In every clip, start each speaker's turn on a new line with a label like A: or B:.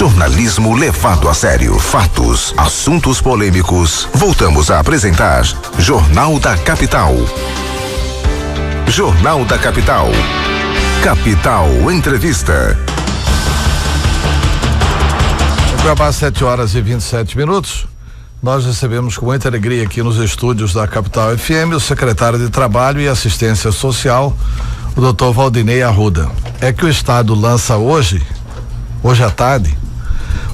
A: Jornalismo levado a sério. Fatos, assuntos polêmicos. Voltamos a apresentar Jornal da Capital. Jornal da Capital. Capital Entrevista.
B: Acabar 7h27. Nós recebemos com muita alegria aqui nos estúdios da Capital FM o secretário de Trabalho e Assistência Social, o Dr. Valdinei Arruda. É que o Estado lança hoje à tarde,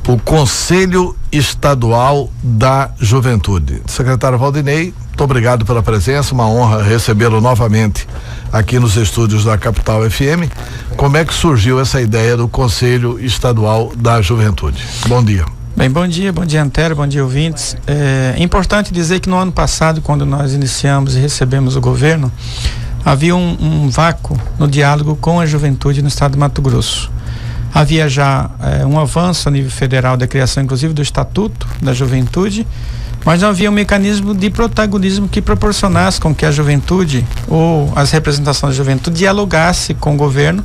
B: o Conselho Estadual da Juventude. Secretário Valdinei, muito obrigado pela presença, uma honra recebê-lo novamente aqui nos estúdios da Capital FM. Como é que surgiu essa ideia do Conselho Estadual da Juventude? Bom dia.
C: Bem, bom dia Antério, bom dia ouvintes. É importante dizer que no ano passado, quando nós iniciamos e recebemos o governo, havia um vácuo no diálogo com a juventude no estado de Mato Grosso. Havia já um avanço a nível federal da criação, inclusive, do Estatuto da Juventude, mas não havia um mecanismo de protagonismo que proporcionasse com que a juventude ou as representações da juventude dialogasse com o governo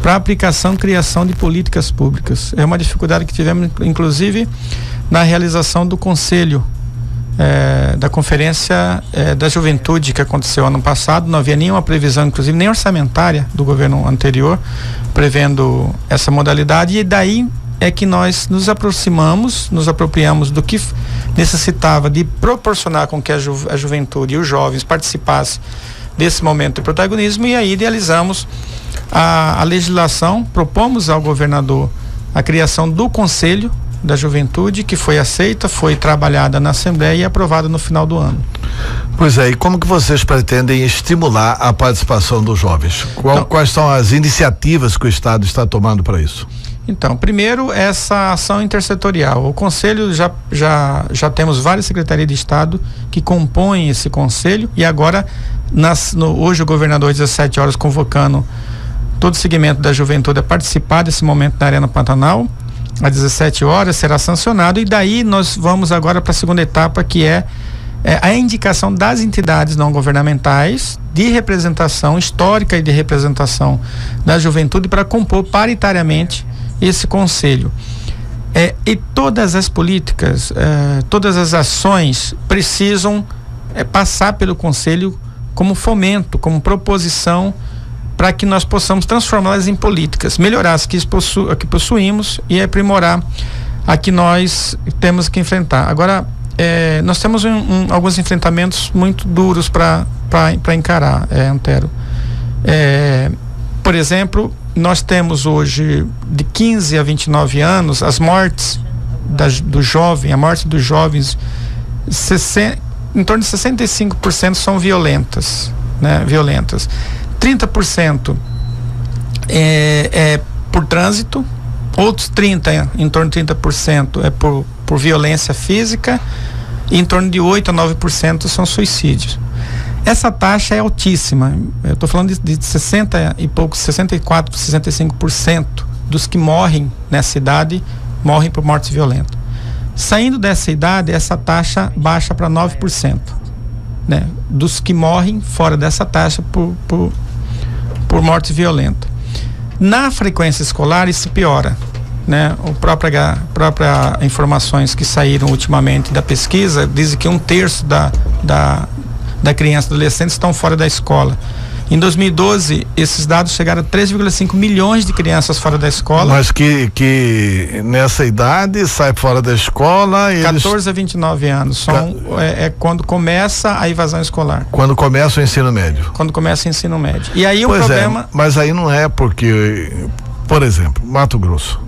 C: para aplicação e criação de políticas públicas. É uma dificuldade que tivemos, inclusive, na realização do Conselho da Conferência da Juventude que aconteceu ano passado. Não havia nenhuma previsão, inclusive nem orçamentária, do governo anterior prevendo essa modalidade, e daí é que nós nos apropriamos do que necessitava de proporcionar com que a juventude e os jovens participassem desse momento de protagonismo, e aí idealizamos a legislação, propomos ao governador a criação do Conselho da Juventude, que foi aceita, foi trabalhada na Assembleia e aprovada no final do ano.
B: Pois é, e como que vocês pretendem estimular a participação dos jovens? Quais são as iniciativas que o Estado está tomando para isso?
C: Então, primeiro, essa ação intersetorial. O Conselho, já temos várias secretarias de Estado que compõem esse Conselho, e agora, hoje o governador, às 17 horas, convocando todo o segmento da juventude a participar desse momento na Arena Pantanal. Às 17 horas será sancionado, e daí nós vamos agora para a segunda etapa, que é a indicação das entidades não governamentais de representação histórica e de representação da juventude para compor paritariamente esse conselho. E todas as políticas, todas as ações precisam passar pelo conselho como fomento, como proposição, para que nós possamos transformá-las em políticas, melhorar as que possuímos e aprimorar a que nós temos que enfrentar. Agora, nós temos alguns enfrentamentos muito duros para encarar, Antero. Por exemplo, nós temos hoje, de 15 a 29 anos, as mortes a morte dos jovens, em torno de 65% são violentas, né? 30% é por trânsito, outros em torno de 30% é por violência física, e em torno de 8 a 9% são suicídios. Essa taxa é altíssima. Eu estou falando de 60 e poucos, 64, 65% dos que morrem nessa idade morrem por morte violenta. Saindo dessa idade, essa taxa baixa para 9%, né? Dos que morrem fora dessa taxa por morte violenta. Na frequência escolar, isso piora, né? Própria informações que saíram ultimamente da pesquisa dizem que 1/3 da criança e adolescente estão fora da escola. Em 2012, esses dados chegaram a 3,5 milhões de crianças fora da escola.
B: Mas que nessa idade sai fora da escola.
C: 14 a 29 anos. Quando começa a evasão escolar.
B: Quando começa o ensino médio.
C: Quando começa o ensino médio. E aí
B: pois
C: o problema.
B: Mas aí não é porque, por exemplo, Mato Grosso,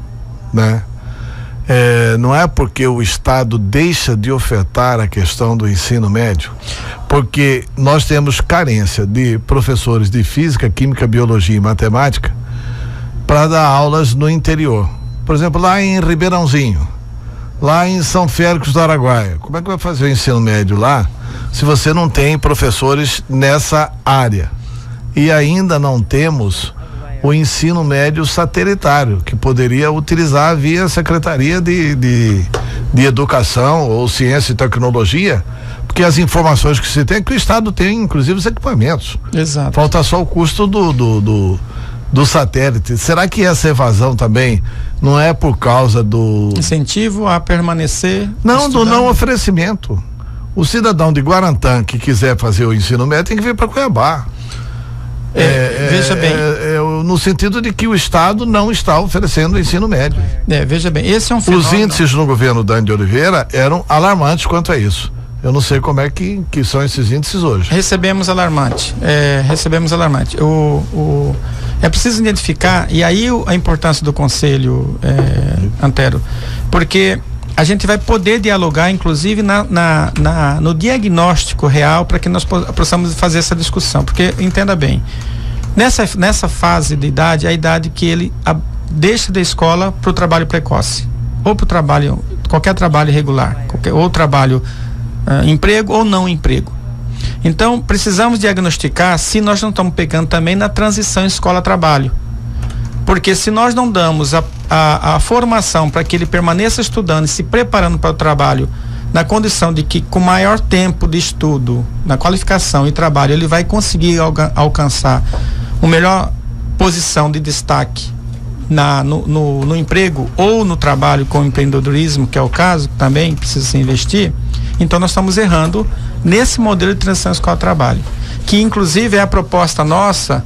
B: né? Não é porque o Estado deixa de ofertar a questão do ensino médio, porque nós temos carência de professores de física, química, biologia e matemática para dar aulas no interior. Por exemplo, lá em Ribeirãozinho, lá em São Félix do Araguaia, como é que vai fazer o ensino médio lá se você não tem professores nessa área? E ainda não temos o ensino médio satelitário, que poderia utilizar via Secretaria de Educação ou Ciência e Tecnologia, porque as informações que se tem é que o Estado tem, inclusive, os equipamentos.
C: Exato.
B: Falta só o custo do satélite. Será que essa evasão também não é por causa do
C: incentivo a permanecer?
B: Não, do não oferecimento. O cidadão de Guarantã que quiser fazer o ensino médio tem que vir para Cuiabá.
C: Veja bem.
B: No sentido de que o Estado não está oferecendo o ensino médio.
C: Veja bem, esse é um fenômeno.
B: Os índices no governo Dani de Oliveira eram alarmantes quanto a isso. Eu não sei como é que são esses índices hoje.
C: Recebemos alarmante. É preciso identificar, e aí a importância do conselho, Antero, porque a gente vai poder dialogar, inclusive, no diagnóstico real, para que nós possamos fazer essa discussão. Porque, entenda bem, nessa fase de idade, é a idade que ele deixa da escola para o trabalho precoce, ou para o trabalho, qualquer trabalho irregular, ou trabalho, emprego ou não emprego. Então, precisamos diagnosticar se nós não estamos pegando também na transição escola-trabalho. Porque se nós não damos a formação para que ele permaneça estudando e se preparando para o trabalho, na condição de que com maior tempo de estudo, na qualificação e trabalho, ele vai conseguir alcançar uma melhor posição de destaque no emprego ou no trabalho com empreendedorismo, que é o caso, também precisa se investir. Então nós estamos errando nesse modelo de transição escola-trabalho, que inclusive é a proposta nossa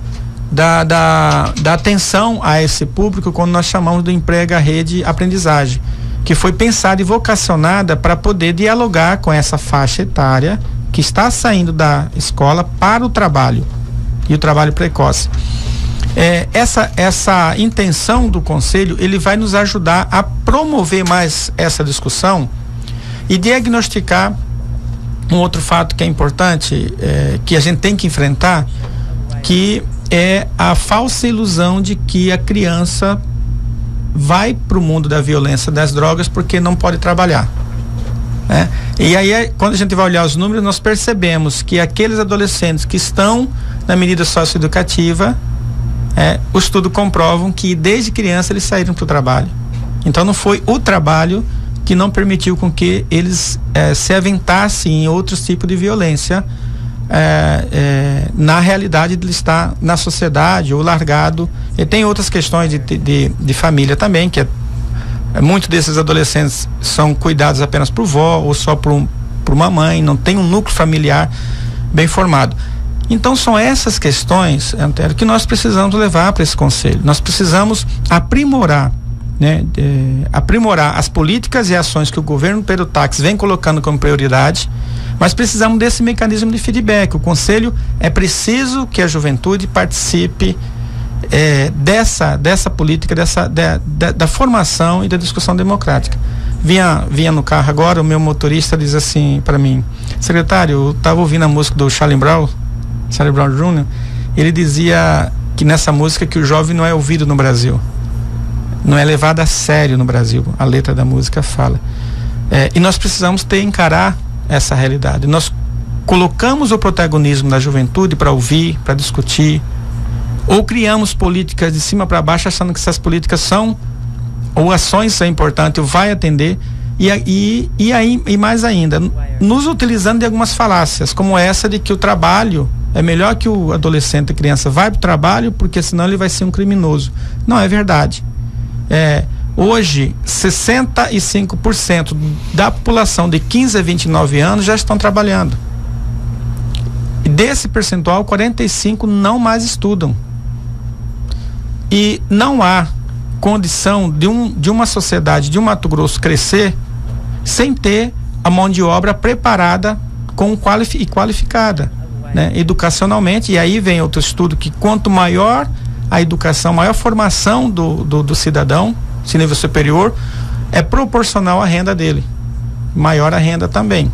C: da atenção a esse público quando nós chamamos do Emprega Rede Aprendizagem, que foi pensada e vocacionada para poder dialogar com essa faixa etária que está saindo da escola para o trabalho e o trabalho precoce. Essa intenção do conselho, ele vai nos ajudar a promover mais essa discussão e diagnosticar um outro fato que é importante, que a gente tem que enfrentar, que é a falsa ilusão de que a criança vai para o mundo da violência, das drogas, porque não pode trabalhar. E aí, quando a gente vai olhar os números, nós percebemos que aqueles adolescentes que estão na medida socioeducativa, os estudos comprovam que desde criança eles saíram para o trabalho. Então não foi o trabalho que não permitiu com que eles se aventassem em outros tipos de violência, na realidade de estar na sociedade ou largado. E tem outras questões de família também, que muitos desses adolescentes são cuidados apenas por vó ou só por uma mãe, não tem um núcleo familiar bem formado. Então são essas questões, Antero, que nós precisamos levar para esse conselho. Nós precisamos aprimorar, aprimorar as políticas e ações que o governo Pedro Táxi vem colocando como prioridade, mas precisamos desse mecanismo de feedback. O conselho, é preciso que a juventude participe dessa política, da formação e da discussão democrática. Vinha no carro agora, o meu motorista diz assim para mim: secretário, eu estava ouvindo a música do Charlie Brown Jr., ele dizia que nessa música que o jovem não é ouvido no Brasil, não é levado a sério no Brasil, a letra da música fala. E nós precisamos encarar essa realidade. Nós colocamos o protagonismo da juventude para ouvir, para discutir, ou criamos políticas de cima para baixo achando que essas políticas são, ou ações são importantes, vai atender, e mais ainda, nos utilizando de algumas falácias, como essa de que o trabalho é melhor que o adolescente, a criança vai para o trabalho, porque senão ele vai ser um criminoso. Não é verdade. Hoje, 65% da população de 15 a 29 anos já estão trabalhando. E desse percentual, 45% não mais estudam. E não há condição de uma sociedade de Mato Grosso crescer sem ter a mão de obra preparada e qualificada, educacionalmente. E aí vem outro estudo que quanto maior a educação, maior a formação do cidadão, de nível superior, é proporcional à renda dele, maior a renda também.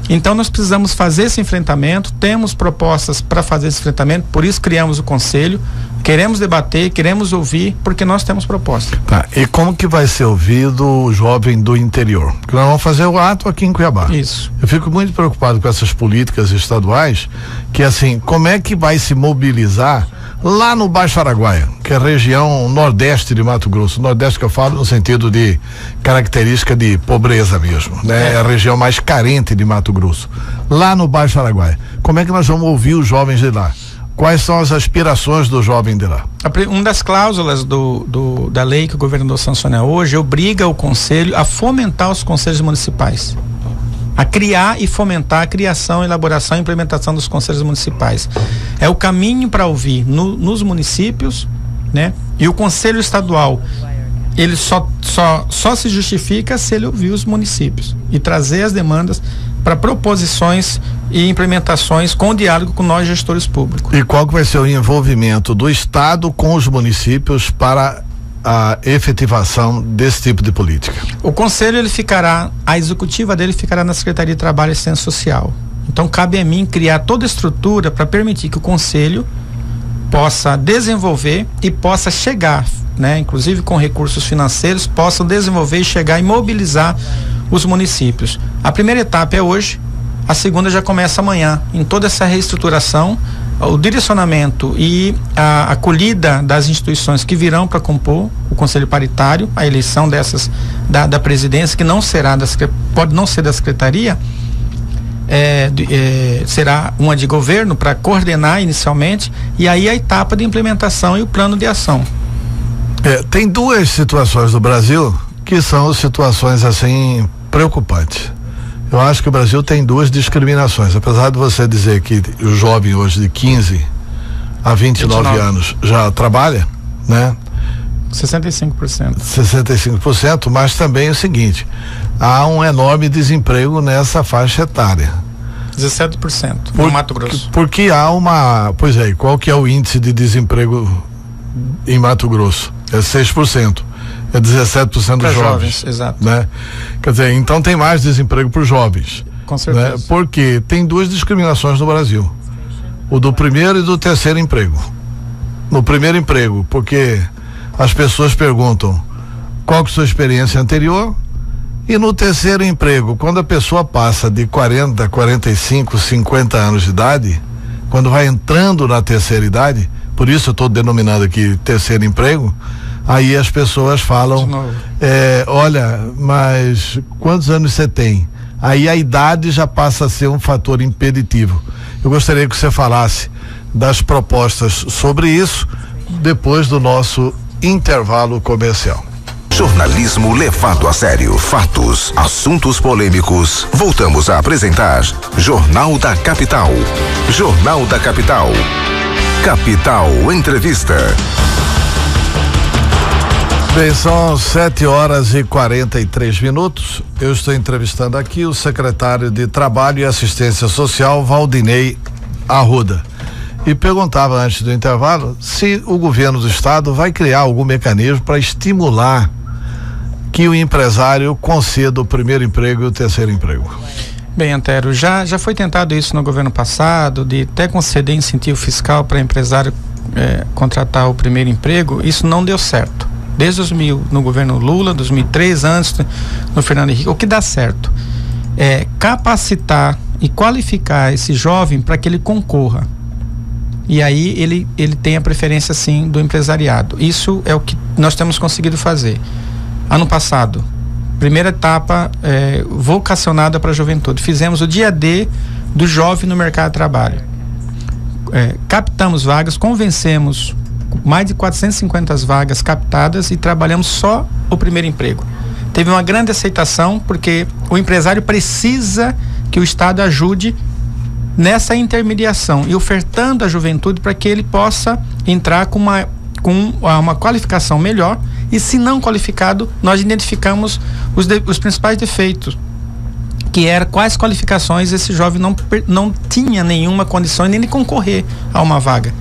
C: Então nós precisamos fazer esse enfrentamento, temos propostas para fazer esse enfrentamento, por isso criamos o conselho, queremos debater, queremos ouvir, porque nós temos propostas.
B: Tá, e como que vai ser ouvido o jovem do interior? Porque nós vamos fazer o ato aqui em Cuiabá.
C: Isso.
B: Eu fico muito preocupado com essas políticas estaduais, que assim, como é que vai se mobilizar lá no Baixo Araguaia, que é a região nordeste de Mato Grosso, nordeste que eu falo no sentido de característica de pobreza mesmo, É a região mais carente de Mato Grosso. Lá no Baixo Araguaia, como é que nós vamos ouvir os jovens de lá? Quais são as aspirações do jovem de lá?
C: Uma das cláusulas da lei que o governador sanciona hoje obriga o conselho a fomentar os conselhos municipais, a criar e fomentar a criação, elaboração e implementação dos conselhos municipais. É o caminho para ouvir nos municípios, né? E o conselho estadual, ele só se justifica se ele ouvir os municípios e trazer as demandas para proposições e implementações com diálogo com nós gestores públicos.
B: E qual que vai ser o envolvimento do Estado com os municípios para a efetivação desse tipo de política?
C: O conselho, a executiva dele ficará na Secretaria de Trabalho e Assistência Social. Então cabe a mim criar toda a estrutura para permitir que o conselho possa desenvolver e possa chegar, né, inclusive com recursos financeiros, possam desenvolver e chegar e mobilizar os municípios. A primeira etapa é hoje, a segunda já começa amanhã, em toda essa reestruturação, o direcionamento e a acolhida das instituições que virão para compor o Conselho Paritário, a eleição dessas da presidência, que não será pode não ser da secretaria, será uma de governo para coordenar inicialmente, e aí a etapa de implementação e o plano de ação.
B: Tem duas situações do Brasil que são situações assim preocupantes. Eu acho que o Brasil tem duas discriminações, apesar de você dizer que o jovem hoje de 15 a 29 anos já trabalha, né?
C: 65%,
B: mas também é o seguinte, há um enorme desemprego nessa faixa etária.
C: 17% no Mato Grosso.
B: Porque há qual que é o índice de desemprego em Mato Grosso? É 6%. É 17% dos jovens.
C: Exato.
B: Né? Quer dizer, então tem mais desemprego para os jovens.
C: Com certeza.
B: Né? Porque tem duas discriminações no Brasil. O do primeiro e do terceiro emprego. No primeiro emprego, porque as pessoas perguntam qual que é a sua experiência anterior, e no terceiro emprego, quando a pessoa passa de 40, 45, 50 anos de idade, quando vai entrando na terceira idade, por isso eu estou denominando aqui terceiro emprego, aí as pessoas falam, olha, mas quantos anos você tem? Aí a idade já passa a ser um fator impeditivo. Eu gostaria que você falasse das propostas sobre isso depois do nosso intervalo comercial.
A: Jornalismo levado a sério. Fatos, assuntos polêmicos. Voltamos a apresentar Jornal da Capital. Jornal da Capital. Capital Entrevista.
B: Bem, são 7h43. Eu estou entrevistando aqui o secretário de Trabalho e Assistência Social, Valdinei Arruda. E perguntava antes do intervalo se o governo do estado vai criar algum mecanismo para estimular que o empresário conceda o primeiro emprego e o terceiro emprego.
C: Bem, Antero, já foi tentado isso no governo passado, de até conceder incentivo fiscal para empresário contratar o primeiro emprego. Isso não deu certo. Desde 2000, no governo Lula, 2003, antes no Fernando Henrique. O que dá certo é capacitar e qualificar esse jovem para que ele concorra. E aí ele tem a preferência, sim, do empresariado. Isso é o que nós temos conseguido fazer. Ano passado, primeira etapa vocacionada para a juventude. Fizemos o dia D do jovem no mercado de trabalho. Captamos vagas, convencemos mais de 450 vagas captadas e trabalhamos só o primeiro emprego. Teve uma grande aceitação porque o empresário precisa que o Estado ajude nessa intermediação e ofertando a juventude para que ele possa entrar com uma qualificação melhor, e se não qualificado, nós identificamos os principais defeitos, que era quais qualificações esse jovem não tinha nenhuma condição nem de concorrer a uma vaga.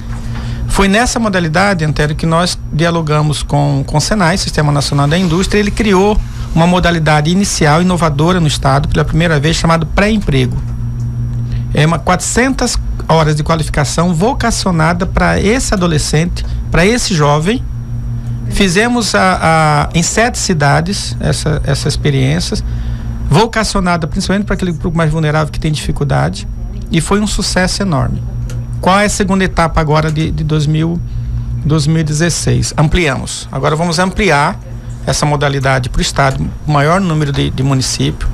C: Foi nessa modalidade, Antero, que nós dialogamos com o Senai, Sistema Nacional da Indústria. Ele criou uma modalidade inicial inovadora no estado pela primeira vez, chamado pré-emprego. 400 horas de qualificação vocacionada para esse adolescente, para esse jovem. Fizemos em 7 cidades essas experiências, vocacionada principalmente para aquele grupo mais vulnerável que tem dificuldade, e foi um sucesso enorme. Qual é a segunda etapa agora de 2016? Ampliamos. Agora vamos ampliar essa modalidade para o estado, o maior número de municípios.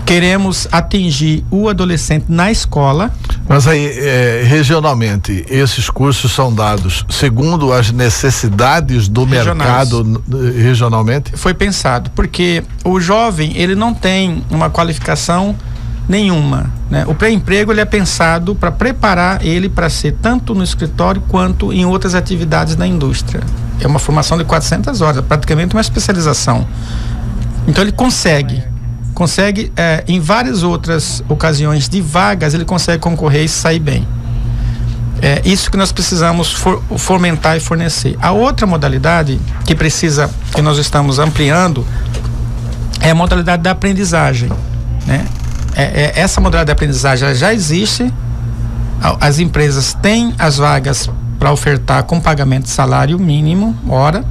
C: Queremos atingir o adolescente na escola.
B: Mas aí, regionalmente, esses cursos são dados segundo as necessidades do mercado regionalmente?
C: Foi pensado, porque o jovem, ele não tem uma qualificação nenhuma, né? O pré-emprego, ele é pensado para preparar ele para ser tanto no escritório quanto em outras atividades na indústria. É uma formação de 400 horas, praticamente uma especialização. Então ele consegue em várias outras ocasiões de vagas, ele consegue concorrer e sair bem. É isso que nós precisamos fomentar e fornecer. A outra modalidade que nós estamos ampliando é a modalidade da aprendizagem, né? Essa modalidade de aprendizagem já existe, as empresas têm as vagas para ofertar com pagamento de salário mínimo, hora,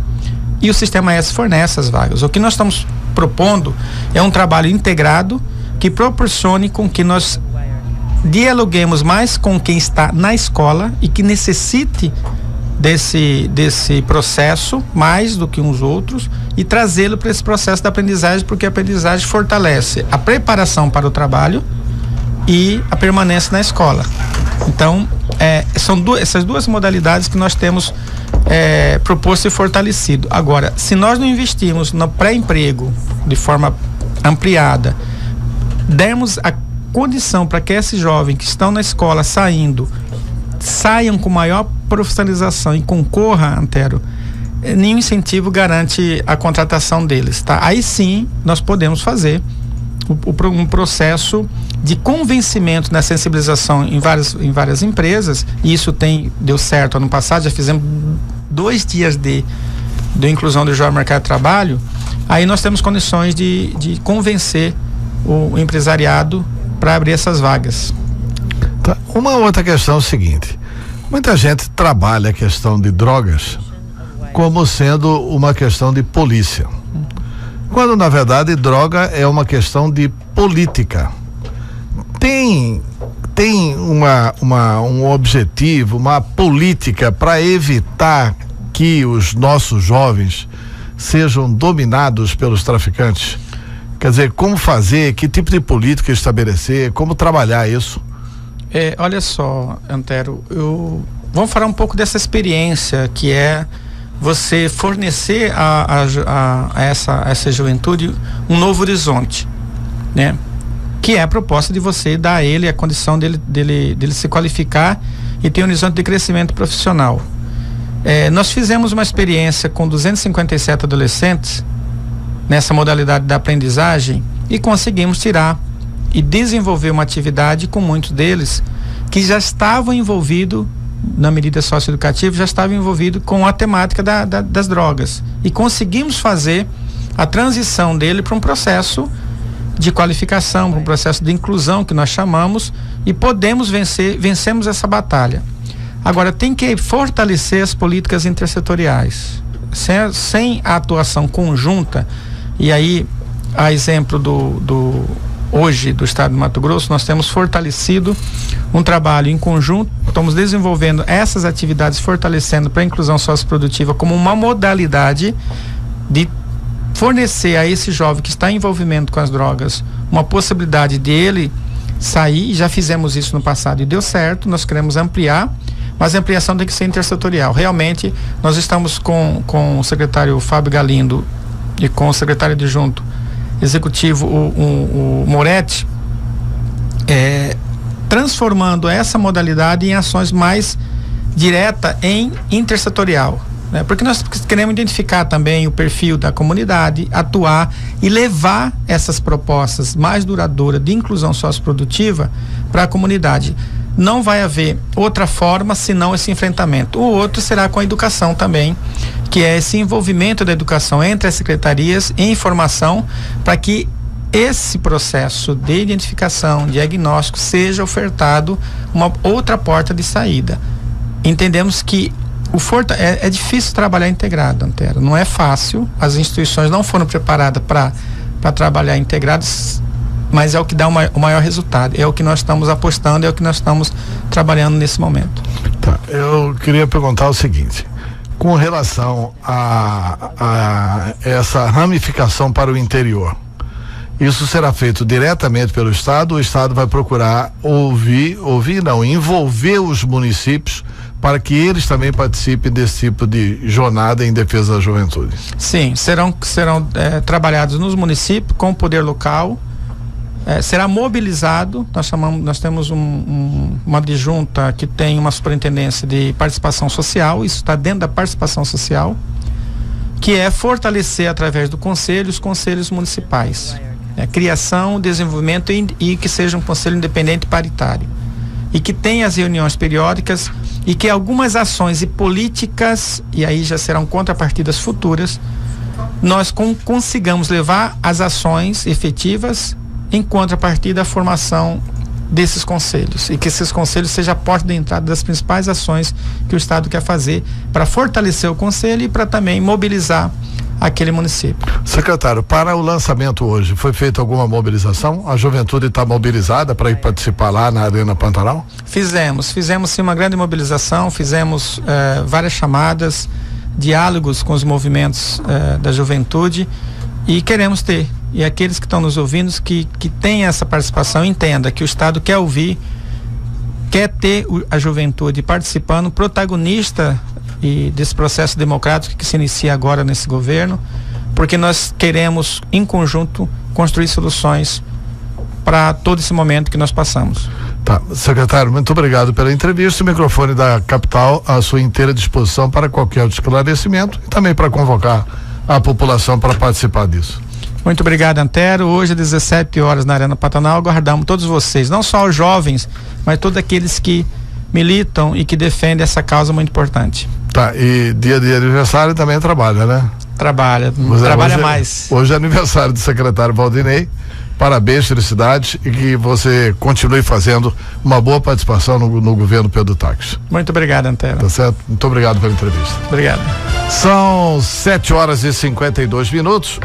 C: e o Sistema S fornece as vagas. O que nós estamos propondo é um trabalho integrado que proporcione com que nós dialoguemos mais com quem está na escola e que necessite desse processo mais do que uns outros e trazê-lo para esse processo da aprendizagem, porque a aprendizagem fortalece a preparação para o trabalho e a permanência na escola. Então, são essas duas modalidades que nós temos proposto e fortalecido. Agora, se nós não investirmos no pré-emprego de forma ampliada, dermos a condição para que esses jovens que estão na escola saiam com maior profissionalização e concorra, Antero, nenhum incentivo garante a contratação deles, tá? Aí sim nós podemos fazer um processo de convencimento na sensibilização em várias empresas, e isso deu certo ano passado. Já fizemos 2 dias de inclusão do jovem no mercado de trabalho. Aí nós temos condições de convencer o empresariado para abrir essas vagas.
B: Tá. Uma outra questão é o seguinte: muita gente trabalha a questão de drogas como sendo uma questão de polícia, quando na verdade droga é uma questão de política. Tem um objetivo, uma política para evitar que os nossos jovens sejam dominados pelos traficantes? Quer dizer, como fazer, que tipo de política estabelecer, como trabalhar isso?
C: Olha só, Antero, vamos falar um pouco dessa experiência que é você fornecer a essa juventude um novo horizonte, né? Que é a proposta de você dar a ele a condição dele se qualificar e ter um horizonte de crescimento profissional. Nós fizemos uma experiência com 257 adolescentes nessa modalidade da aprendizagem e conseguimos tirar e desenvolver uma atividade com muitos deles que já estavam envolvidos na medida socioeducativa, já estavam envolvidos com a temática das drogas, e conseguimos fazer a transição dele para um processo de qualificação, para um processo de inclusão que nós chamamos, e vencemos essa batalha. Agora tem que fortalecer as políticas intersetoriais, sem a atuação conjunta. E aí, a exemplo hoje do estado de Mato Grosso, nós temos fortalecido um trabalho em conjunto, estamos desenvolvendo essas atividades, fortalecendo para a inclusão socioprodutiva como uma modalidade de fornecer a esse jovem que está em envolvimento com as drogas uma possibilidade dele sair. Já fizemos isso no passado e deu certo. Nós queremos ampliar, mas a ampliação tem que ser intersetorial. Realmente, nós estamos com o secretário Fábio Galindo e com o secretário adjunto executivo, o Moretti, transformando essa modalidade em ações mais diretas em intersetorial, né? Porque nós queremos identificar também o perfil da comunidade, atuar e levar essas propostas mais duradouras de inclusão socioprodutiva para a comunidade. Não vai haver outra forma senão esse enfrentamento. O outro será com a educação também, que é esse envolvimento da educação entre as secretarias em informação, para que esse processo de identificação, diagnóstico, seja ofertado uma outra porta de saída. Entendemos que é difícil trabalhar integrado, Antero. Não é fácil, as instituições não foram preparadas para trabalhar integrados, mas é o que dá o maior resultado, é o que nós estamos apostando, é o que nós estamos trabalhando nesse momento.
B: Tá, eu queria perguntar o seguinte: com relação a essa ramificação para o interior, Isso será feito diretamente pelo Estado. O Estado vai procurar envolver os municípios para que eles também participem desse tipo de jornada em defesa da juventude.
C: Sim, serão trabalhados nos municípios com o poder local. Será mobilizado. Nós temos uma adjunta que tem uma superintendência de participação social. Isso está dentro da participação social, que é fortalecer através do conselho os conselhos municipais, criação, desenvolvimento e que seja um conselho independente paritário e que tenha as reuniões periódicas e que algumas ações e políticas, e aí já serão contrapartidas futuras, nós consigamos levar as ações efetivas em contrapartida à formação desses conselhos, e que esses conselhos sejam a porta de entrada das principais ações que o Estado quer fazer para fortalecer o conselho e para também mobilizar aquele município.
B: Secretário, para o lançamento hoje, foi feita alguma mobilização? A juventude está mobilizada para ir participar lá na Arena Pantanal?
C: Fizemos sim uma grande mobilização, fizemos várias chamadas, diálogos com os movimentos da juventude, e queremos ter. E aqueles que estão nos ouvindo, que têm essa participação, entenda que o Estado quer ouvir, quer ter a juventude participando, protagonista desse processo democrático que se inicia agora nesse governo, porque nós queremos, em conjunto, construir soluções para todo esse momento que nós passamos.
B: Tá, secretário, muito obrigado pela entrevista. O microfone da Capital à sua inteira disposição para qualquer esclarecimento e também para convocar a população para participar disso.
C: Muito obrigado, Antero. Hoje, às 17 horas na Arena Pantanal, aguardamos todos vocês, não só os jovens, mas todos aqueles que militam e que defendem essa causa muito importante.
B: Tá, e dia de aniversário também trabalha, né?
C: Trabalha mais.
B: Hoje é aniversário do secretário Valdinei. Parabéns, felicidades, e que você continue fazendo uma boa participação no governo Pedro Taques.
C: Muito obrigado, Antero.
B: Tá certo? Muito obrigado pela entrevista.
C: Obrigado.
B: São 7 horas e 52 minutos.